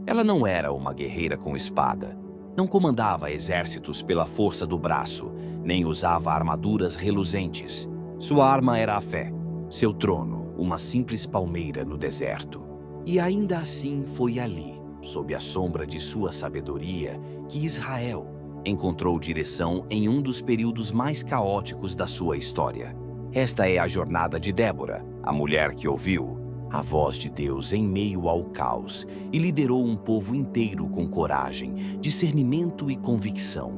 Ela não era uma guerreira com espada. Não comandava exércitos pela força do braço, nem usava armaduras reluzentes. Sua arma era a fé, seu trono, uma simples palmeira no deserto. E ainda assim foi ali, sob a sombra de sua sabedoria, que Israel encontrou direção em um dos períodos mais caóticos da sua história. Esta é a jornada de Débora, a mulher que ouviu a voz de Deus em meio ao caos e liderou um povo inteiro com coragem, discernimento e convicção.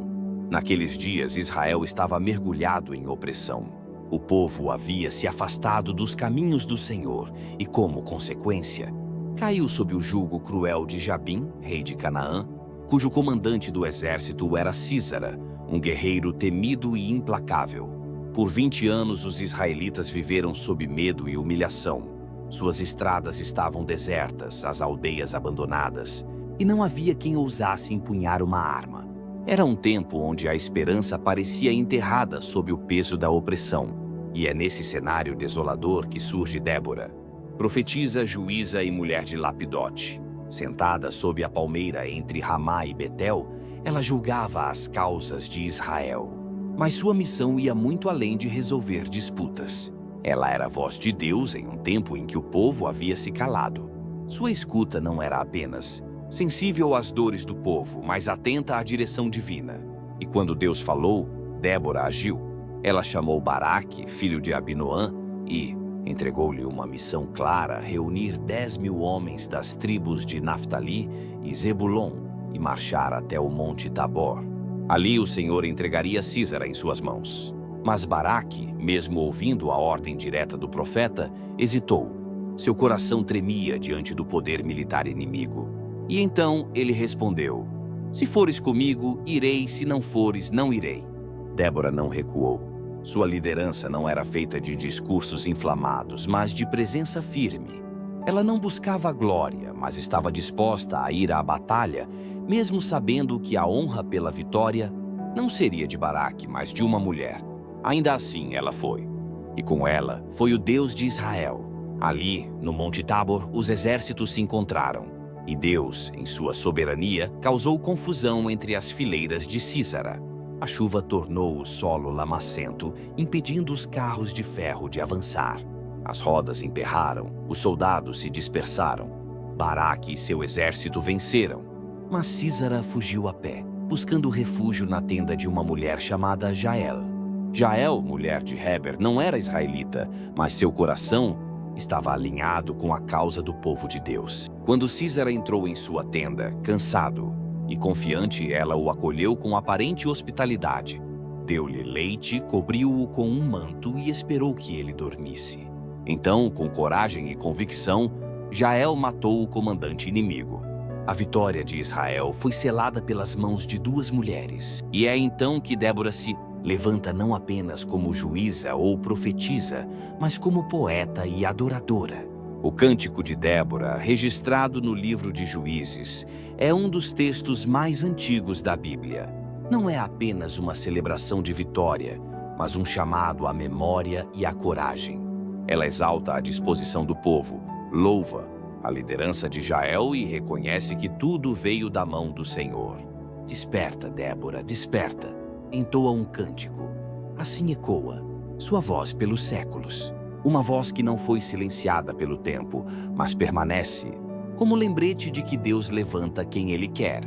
Naqueles dias, Israel estava mergulhado em opressão. O povo havia se afastado dos caminhos do Senhor e, como consequência, caiu sob o jugo cruel de Jabim, rei de Canaã, cujo comandante do exército era Sísara, um guerreiro temido e implacável. Por 20 anos, os israelitas viveram sob medo e humilhação. Suas estradas estavam desertas, as aldeias abandonadas, e não havia quem ousasse empunhar uma arma. Era um tempo onde a esperança parecia enterrada sob o peso da opressão. E é nesse cenário desolador que surge Débora, profetisa, juíza e mulher de Lapidote. Sentada sob a palmeira entre Ramá e Betel, ela julgava as causas de Israel. Mas sua missão ia muito além de resolver disputas. Ela era a voz de Deus em um tempo em que o povo havia se calado. Sua escuta não era apenas sensível às dores do povo, mas atenta à direção divina. E quando Deus falou, Débora agiu. Ela chamou Baraque, filho de Abinoã, e entregou-lhe uma missão clara: reunir 10.000 homens das tribos de Naftali e Zebulon e marchar até o monte Tabor. Ali o Senhor entregaria Sísara em suas mãos. Mas Baraque, mesmo ouvindo a ordem direta do profeta, hesitou. Seu coração tremia diante do poder militar inimigo. E então ele respondeu: se fores comigo, irei; se não fores, não irei. Débora não recuou. Sua liderança não era feita de discursos inflamados, mas de presença firme. Ela não buscava a glória, mas estava disposta a ir à batalha, mesmo sabendo que a honra pela vitória não seria de Baraque, mas de uma mulher. Ainda assim, ela foi. E com ela foi o Deus de Israel. Ali, no Monte Tabor, os exércitos se encontraram. E Deus, em sua soberania, causou confusão entre as fileiras de Sísara. A chuva tornou o solo lamacento, impedindo os carros de ferro de avançar. As rodas emperraram, os soldados se dispersaram. Baraque e seu exército venceram. Mas Sísara fugiu a pé, buscando refúgio na tenda de uma mulher chamada Jael. Jael, mulher de Heber, não era israelita, mas seu coração estava alinhado com a causa do povo de Deus. Quando Sísara entrou em sua tenda, cansado e confiante, ela o acolheu com aparente hospitalidade. Deu-lhe leite, cobriu-o com um manto e esperou que ele dormisse. Então, com coragem e convicção, Jael matou o comandante inimigo. A vitória de Israel foi selada pelas mãos de 2 mulheres. E é então que Débora se levanta não apenas como juíza ou profetisa, mas como poeta e adoradora. O Cântico de Débora, registrado no livro de Juízes, é um dos textos mais antigos da Bíblia. Não é apenas uma celebração de vitória, mas um chamado à memória e à coragem. Ela exalta a disposição do povo, louva a liderança de Jael e reconhece que tudo veio da mão do Senhor. Desperta, Débora, desperta. Entoa um cântico. Assim ecoa sua voz pelos séculos. Uma voz que não foi silenciada pelo tempo, mas permanece como lembrete de que Deus levanta quem Ele quer,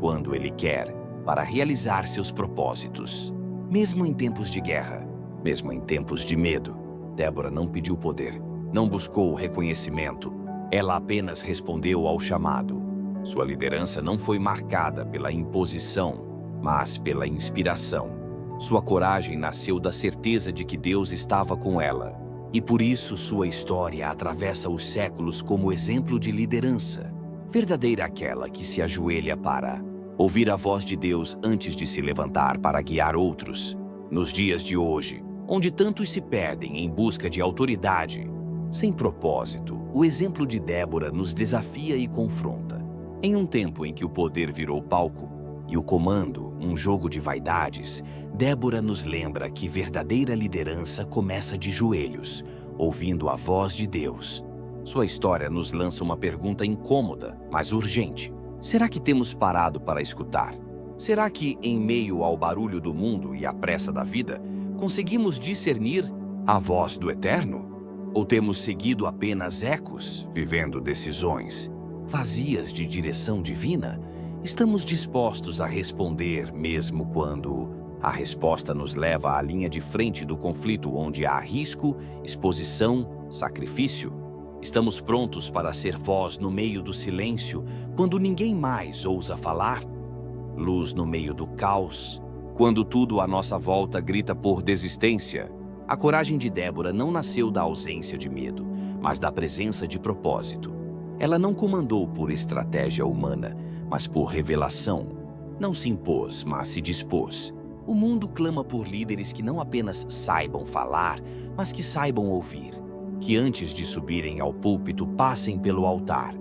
quando Ele quer, para realizar seus propósitos. Mesmo em tempos de guerra, mesmo em tempos de medo, Débora não pediu poder, não buscou reconhecimento. Ela apenas respondeu ao chamado. Sua liderança não foi marcada pela imposição, mas pela inspiração. Sua coragem nasceu da certeza de que Deus estava com ela. E por isso sua história atravessa os séculos como exemplo de liderança. Verdadeira aquela que se ajoelha para ouvir a voz de Deus antes de se levantar para guiar outros. Nos dias de hoje, onde tantos se perdem em busca de autoridade, sem propósito, o exemplo de Débora nos desafia e confronta. Em um tempo em que o poder virou palco e o comando um jogo de vaidades, Débora nos lembra que verdadeira liderança começa de joelhos, ouvindo a voz de Deus. Sua história nos lança uma pergunta incômoda, mas urgente. Será que temos parado para escutar? Será que, em meio ao barulho do mundo e à pressa da vida, conseguimos discernir a voz do Eterno? Ou temos seguido apenas ecos, vivendo decisões vazias de direção divina? Estamos dispostos a responder mesmo quando a resposta nos leva à linha de frente do conflito onde há risco, exposição, sacrifício? Estamos prontos para ser voz no meio do silêncio, quando ninguém mais ousa falar? Luz no meio do caos, quando tudo à nossa volta grita por desistência? A coragem de Débora não nasceu da ausência de medo, mas da presença de propósito. Ela não comandou por estratégia humana, mas por revelação. Não se impôs, mas se dispôs. O mundo clama por líderes que não apenas saibam falar, mas que saibam ouvir. Que antes de subirem ao púlpito passem pelo altar.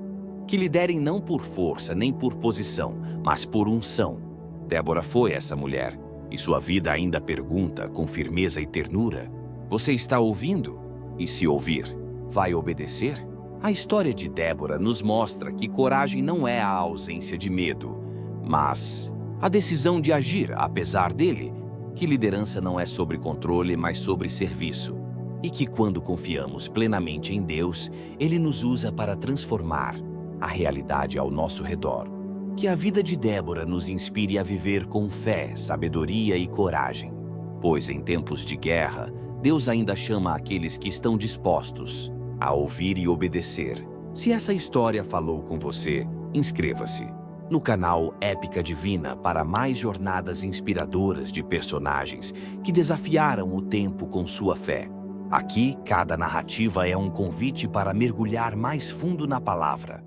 Que liderem não por força nem por posição, mas por unção. Débora foi essa mulher, e sua vida ainda pergunta com firmeza e ternura: você está ouvindo? E se ouvir, vai obedecer? A história de Débora nos mostra que coragem não é a ausência de medo, mas a decisão de agir apesar dele. Que liderança não é sobre controle, mas sobre serviço. E que quando confiamos plenamente em Deus, Ele nos usa para transformar a realidade ao nosso redor. Que a vida de Débora nos inspire a viver com fé, sabedoria e coragem. Pois em tempos de guerra, Deus ainda chama aqueles que estão dispostos a ouvir e obedecer. Se essa história falou com você, inscreva-se no canal Épica Divina para mais jornadas inspiradoras de personagens que desafiaram o tempo com sua fé. Aqui, cada narrativa é um convite para mergulhar mais fundo na palavra.